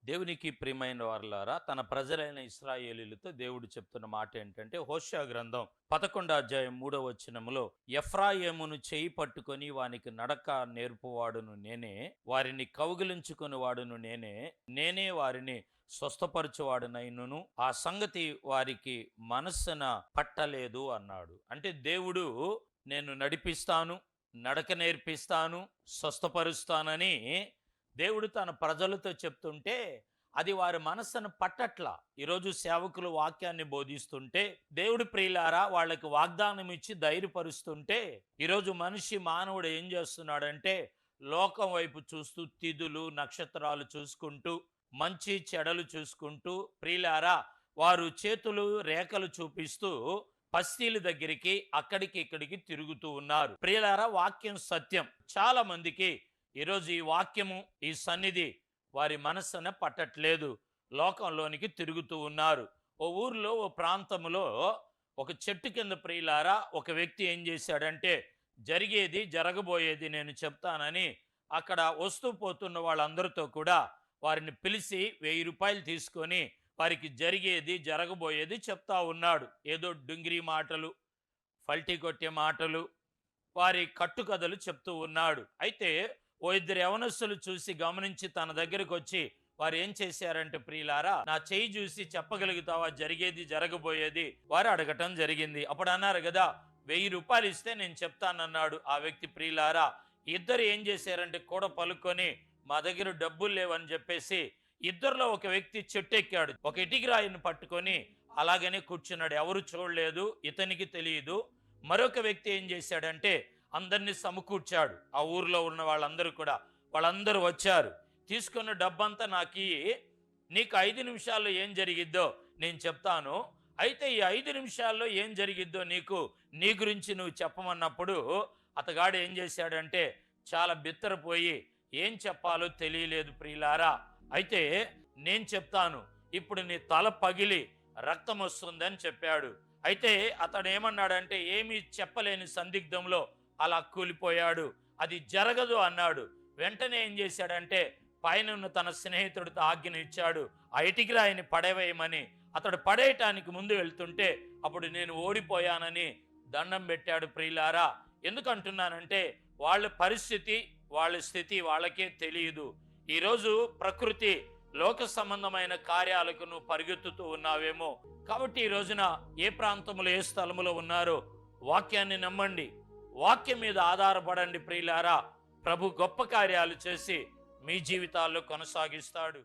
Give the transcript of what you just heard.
దేవునికి ప్రియమైన వారలారా, తన ప్రజలైన ఇశ్రాయేలీయులతో దేవుడు చెప్తున్న మాట ఏంటంటే, హోషేయ గ్రంథం 11వ అధ్యాయం 3వ వచనములో, ఎఫ్రాయిమును చేయి పట్టుకొని వానికి నడక నేర్పువాడును నేనే, వారిని కౌగిలించుకుని వాడును నేనే, నేనే వారిని స్వస్థపరచువాడునైనను, ఆ సంగతి వారికి మనస్సున పట్టలేదు అన్నాడు. అంటే దేవుడు నేను నడిపిస్తాను, నడక నేర్పిస్తాను, స్వస్థపరుస్తానని దేవుడు తన ప్రజలతో చెప్తుంటే అది వారి మనస్సును పట్టట్లా. ఈరోజు సేవకులు వాక్యాన్ని బోధిస్తుంటే, దేవుడు ప్రియులారా వాళ్ళకి వాగ్దానం ఇచ్చి ధైర్యపరుస్తుంటే, ఈరోజు మానవుడు ఏం చేస్తున్నాడంటే లోకం వైపు చూస్తూ తిథులు నక్షత్రాలు చూసుకుంటూ మంచి చెడలు చూసుకుంటూ ప్రియులారా వారు చేతులు రేఖలు చూపిస్తూ పస్తీల దగ్గరికి అక్కడికి ఇక్కడికి తిరుగుతూ ఉన్నారు. ప్రియులారా వాక్యం సత్యం. చాలా మందికి ఈరోజు ఈ వాక్యము ఈ సన్నిధి వారి మనస్సున పట్టట్లేదు, లోకంలోనికి తిరుగుతూ ఉన్నారు. ఓ ఊర్లో ఓ ప్రాంతంలో ఒక చెట్టు కింద ప్రియులారా ఒక వ్యక్తి ఏం చేశాడంటే జరిగేది జరగబోయేది నేను చెప్తానని అక్కడ వస్తూ పోతున్న వాళ్ళందరితో కూడా వారిని పిలిచి 1000 రూపాయలు తీసుకొని వారికి జరిగేది జరగబోయేది చెప్తా ఉన్నాడు. ఏదో డుంగిరి మాటలు, ఫల్టీ కొట్టే మాటలు, వారి కట్టుకథలు చెప్తూ ఉన్నాడు. అయితే ఓ ఇద్దరు యవనస్తులు చూసి గమనించి తన దగ్గరకు వచ్చి వారు ఏం చేశారంటే ప్రియులారా, నా చేయి చూసి చెప్పగలుగుతావా జరిగేది జరగబోయేది వారు అడగటం జరిగింది. అప్పుడు అన్నారు కదా 1000 రూపాయలు ఇస్తే నేను చెప్తానన్నాడు ఆ వ్యక్తి. ప్రియులారా ఇద్దరు ఏం చేశారంటే కూడా పలుకొని మా దగ్గర డబ్బులు లేవని చెప్పేసి ఇద్దరిలో ఒక వ్యక్తి చెట్టు ఎక్కాడు, ఒక ఇటుక రాయిని పట్టుకొని అలాగనే కూర్చున్నాడు. ఎవరు చూడలేదు, ఇతనికి తెలియదు. మరొక వ్యక్తి ఏం చేశాడంటే అందరినీ సమకూర్చాడు. ఆ ఊర్లో ఉన్న వాళ్ళందరూ వచ్చారు. తీసుకున్న డబ్బంతా నీకు 5 నిమిషాల్లో ఏం జరిగిద్దో నేను చెప్తాను, అయితే ఈ 5 నిమిషాల్లో ఏం జరిగిద్దో నీ గురించి నువ్వు చెప్పమన్నప్పుడు అతగాడు ఏం చేశాడంటే చాలా బిత్తరపోయి ఏం చెప్పాలో తెలియలేదు ప్రియులారా. అయితే నేను చెప్తాను, ఇప్పుడు నీ తల పగిలి రక్తం వస్తుందని చెప్పాడు. అయితే అతడు ఏమన్నాడంటే ఏమీ చెప్పలేని సందిగ్ధంలో అలా కూలిపోయాడు. అది జరగదు అన్నాడు. వెంటనే ఏం చేశాడంటే పైన ఉన్న తన స్నేహితుడితో ఆజ్ఞ ఇచ్చాడు, ఆ ఇటుక రాయిని పడవేయమని. అతడు పడేయటానికి ముందు వెళ్తుంటే అప్పుడు నేను ఓడిపోయానని దండం పెట్టాడు. ప్రియులారా ఎందుకంటున్నానంటే వాళ్ళ పరిస్థితి వాళ్ళ స్థితి వాళ్ళకే తెలియదు. ఈరోజు ప్రకృతి లోక సంబంధమైన కార్యాలకు నువ్వు పరిగెత్తుతూ ఉన్నావేమో. కాబట్టి ఈ రోజున ఏ ప్రాంతంలో ఏ స్థలములో ఉన్నారో వాక్యాన్ని నమ్మండి, వాక్యం మీద ఆధారపడండి ప్రియులారా. ప్రభు గొప్ప కార్యాలు చేసి మీ జీవితాల్లో కొనసాగిస్తాడు.